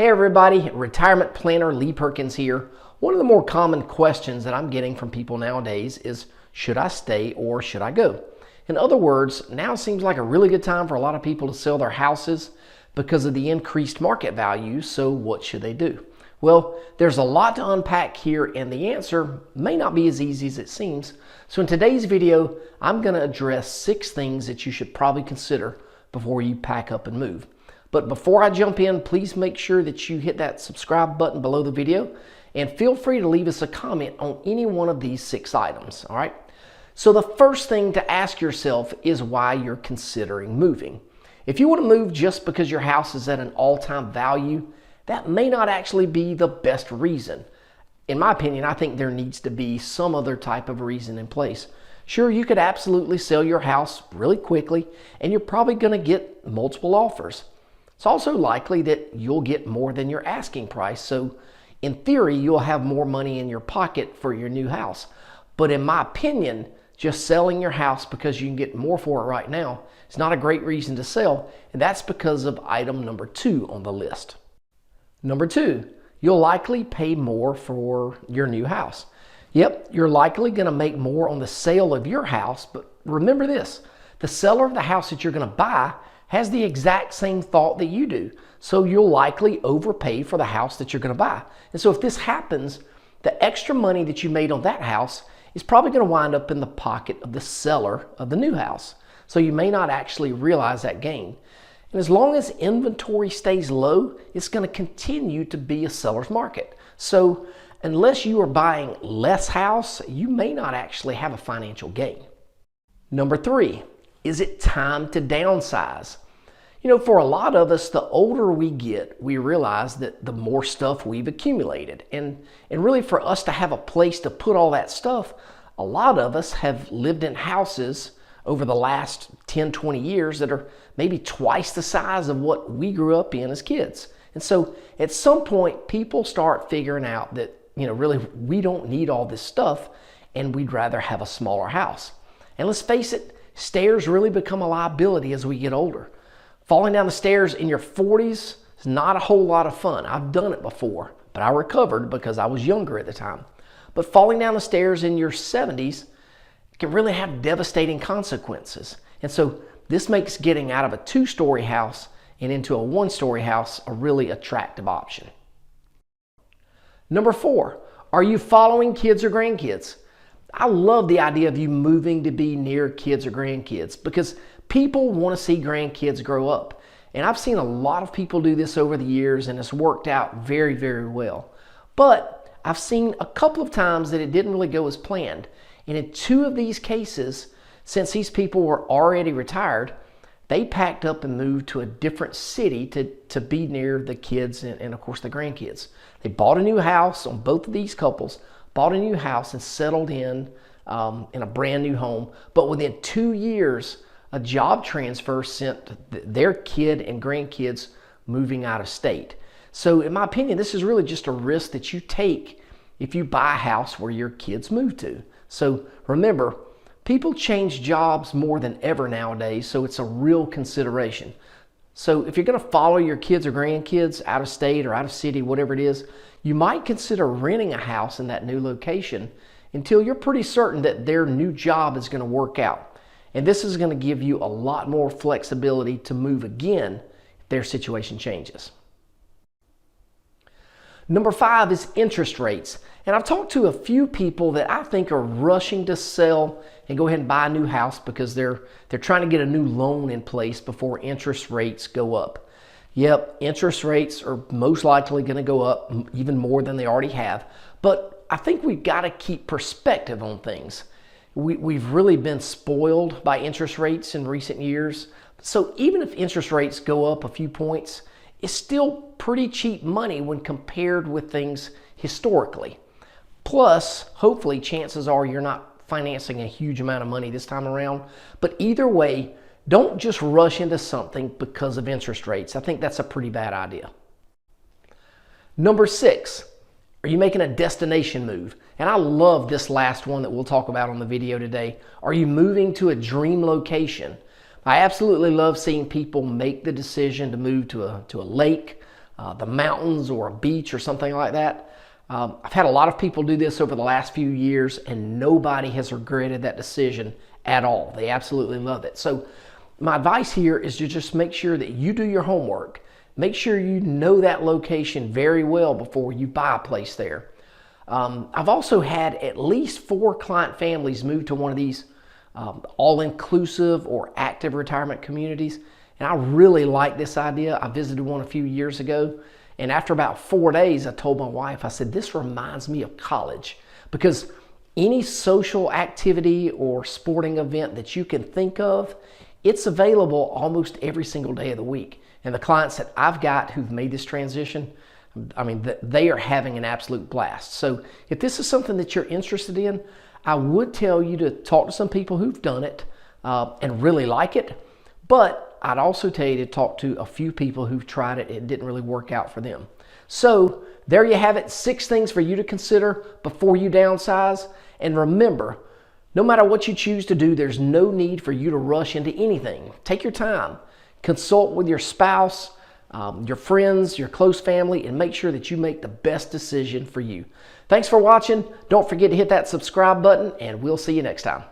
Hey everybody, retirement planner Lee Perkins here. One of the more common questions that I'm getting from people nowadays is, should I stay or should I go? In other words, now seems like a really good time for a lot of people to sell their houses because of the increased market value, so what should they do? Well, there's a lot to unpack here and the answer may not be as easy as it seems. So in today's video, I'm going to address 6 things that you should probably consider before you pack up and move. But before I jump in, please make sure that you hit that subscribe button below the video and feel free to leave us a comment on any one of these 6 items, all right? So the first thing to ask yourself is why you're considering moving. If you want to move just because your house is at an all-time value, that may not actually be the best reason. In my opinion, I think there needs to be some other type of reason in place. Sure, you could absolutely sell your house really quickly and you're probably going to get multiple offers. It's also likely that you'll get more than your asking price, so in theory, you'll have more money in your pocket for your new house. But in my opinion, just selling your house because you can get more for it right now is not a great reason to sell, and that's because of item number 2 on the list. Number 2, you'll likely pay more for your new house. Yep, you're likely going to make more on the sale of your house, but remember this, the seller of the house that you're going to buy has the exact same thought that you do. So you'll likely overpay for the house that you're going to buy. And so if this happens, the extra money that you made on that house is probably going to wind up in the pocket of the seller of the new house. So you may not actually realize that gain. And as long as inventory stays low, it's going to continue to be a seller's market. So unless you are buying less house, you may not actually have a financial gain. Number 3, is it time to downsize? You know, for a lot of us, the older we get, we realize that the more stuff we've accumulated. And really for us to have a place to put all that stuff, a lot of us have lived in houses over the last 10, 20 years that are maybe twice the size of what we grew up in as kids. And so at some point, people start figuring out that, you know, really we don't need all this stuff and we'd rather have a smaller house. And let's face it, stairs really become a liability as we get older. Falling down the stairs in your 40s is not a whole lot of fun. I've done it before, but I recovered because I was younger at the time. But falling down the stairs in your 70s can really have devastating consequences. And so this makes getting out of a 2-story house and into a 1-story house a really attractive option. Number 4, are you following kids or grandkids? I love the idea of you moving to be near kids or grandkids because people want to see grandkids grow up. And I've seen a lot of people do this over the years and it's worked out very, very well. But I've seen a couple of times that it didn't really go as planned. And in 2 of these cases, since these people were already retired, they packed up and moved to a different city to be near the kids and of course the grandkids. They bought a new house on both of these couples, bought a new house and settled in a brand new home. But within 2 years, a job transfer sent their kid and grandkids moving out of state. So in my opinion, this is really just a risk that you take if you buy a house where your kids move to. So remember, people change jobs more than ever nowadays, so it's a real consideration. So if you're going to follow your kids or grandkids out of state or out of city, whatever it is, you might consider renting a house in that new location until you're pretty certain that their new job is going to work out. And this is going to give you a lot more flexibility to move again if their situation changes. Number 5 is interest rates. And I've talked to a few people that I think are rushing to sell and go ahead and buy a new house because they're trying to get a new loan in place before interest rates go up. Yep, interest rates are most likely going to go up even more than they already have. But I think we've got to keep perspective on things. We've really been spoiled by interest rates in recent years. So even if interest rates go up a few points, it's still pretty cheap money when compared with things historically. Plus, hopefully, chances are you're not financing a huge amount of money this time around. But either way, don't just rush into something because of interest rates. I think that's a pretty bad idea. Number 6, are you making a destination move? And I love this last one that we'll talk about on the video today. Are you moving to a dream location? I absolutely love seeing people make the decision to move to a lake, the mountains or a beach or something like that. I've had a lot of people do this over the last few years, and nobody has regretted that decision at all. They absolutely love it. So my advice here is to just make sure that you do your homework. Make sure you know that location very well before you buy a place there. I've also had at least 4 client families move to one of these all-inclusive or active retirement communities, and I really like this idea. I visited one a few years ago, and after about 4 days, I told my wife, I said, this reminds me of college, because any social activity or sporting event that you can think of, it's available almost every single day of the week. And the clients that I've got who've made this transition, I mean, they are having an absolute blast. So if this is something that you're interested in, I would tell you to talk to some people who've done it and really like it. But I'd also tell you to talk to a few people who've tried it. It didn't really work out for them. So there you have it. 6 things for you to consider before you downsize. And remember, no matter what you choose to do, there's no need for you to rush into anything. Take your time. Consult with your spouse, your friends, your close family, and make sure that you make the best decision for you. Thanks for watching. Don't forget to hit that subscribe button, and we'll see you next time.